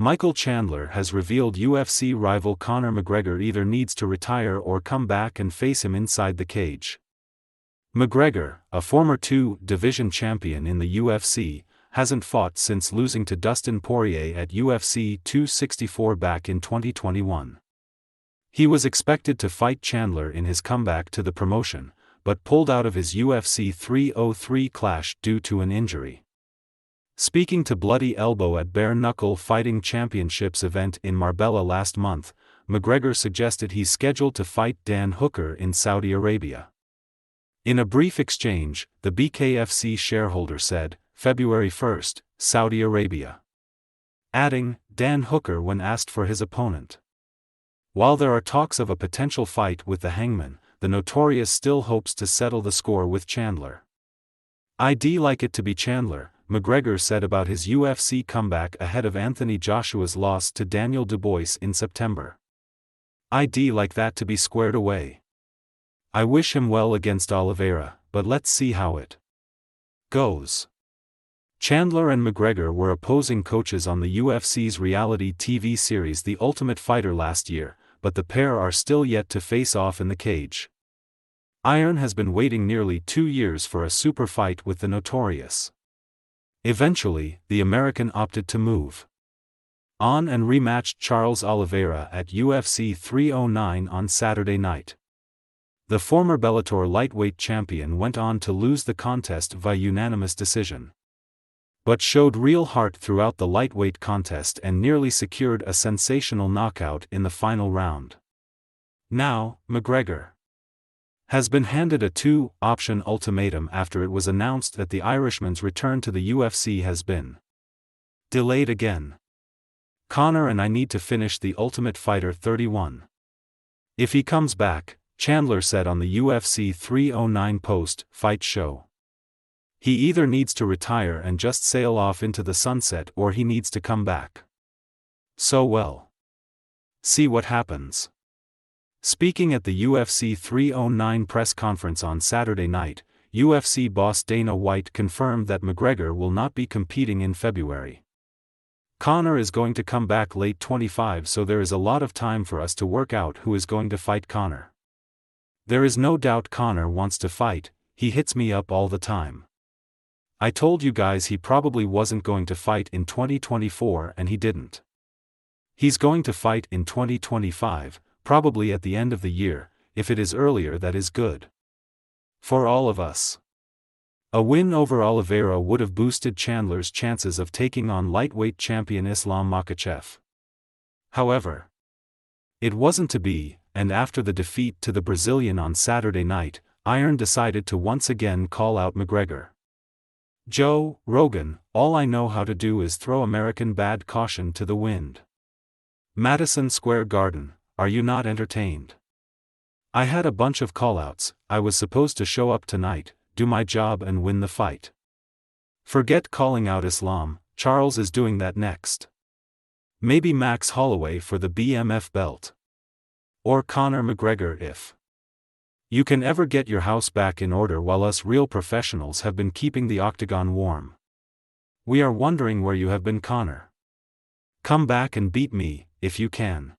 Michael Chandler has revealed UFC rival Conor McGregor either needs to retire or come back and face him inside the cage. McGregor, a former two-division champion in the UFC, hasn't fought since losing to Dustin Poirier at UFC 264 back in 2021. He was expected to fight Chandler in his comeback to the promotion, but pulled out of his UFC 303 clash due to an injury. Speaking to Bloody Elbow at Bare Knuckle Fighting Championships event in Marbella last month, McGregor suggested he's scheduled to fight Dan Hooker in Saudi Arabia. In a brief exchange, the BKFC shareholder said, February 1, Saudi Arabia. Adding, Dan Hooker when asked for his opponent. While there are talks of a potential fight with the Hangman, the Notorious still hopes to settle the score with Chandler. "I'd like it to be Chandler," McGregor said about his UFC comeback ahead of Anthony Joshua's loss to Daniel Dubois in September. "I'd like that to be squared away. I wish him well against Oliveira, but let's see how it goes." Chandler and McGregor were opposing coaches on the UFC's reality TV series The Ultimate Fighter last year, but the pair are still yet to face off in the cage. Iron has been waiting nearly 2 years for a super fight with the Notorious. Eventually, the American opted to move on and rematched Charles Oliveira at UFC 309 on Saturday night. The former Bellator lightweight champion went on to lose the contest via unanimous decision, but showed real heart throughout the lightweight contest and nearly secured a sensational knockout in the final round. Now, McGregor has been handed a two-option ultimatum after it was announced that the Irishman's return to the UFC has been delayed again. "Conor and I need to finish The Ultimate Fighter 31. If he comes back," Chandler said on the UFC 309 post-fight show. "He either needs to retire and just sail off into the sunset or he needs to come back. So well, see what happens." Speaking at the UFC 309 press conference on Saturday night, UFC boss Dana White confirmed that McGregor will not be competing in February. "Conor is going to come back late 25, so there is a lot of time for us to work out who is going to fight Conor. There is no doubt Conor wants to fight, he hits me up all the time. I told you guys he probably wasn't going to fight in 2024 and he didn't. He's going to fight in 2025, probably at the end of the year. If it is earlier, that is good for all of us." A win over Oliveira would have boosted Chandler's chances of taking on lightweight champion Islam Makhachev. However, it wasn't to be, and after the defeat to the Brazilian on Saturday night, Iron decided to once again call out McGregor. "Joe Rogan, all I know how to do is throw American bad caution to the wind. Madison Square Garden, are you not entertained? I had a bunch of callouts, I was supposed to show up tonight, do my job and win the fight. Forget calling out Islam, Charles is doing that next. Maybe Max Holloway for the BMF belt. Or Conor McGregor if you can ever get your house back in order while us real professionals have been keeping the octagon warm. We are wondering where you have been, Conor. Come back and beat me, if you can."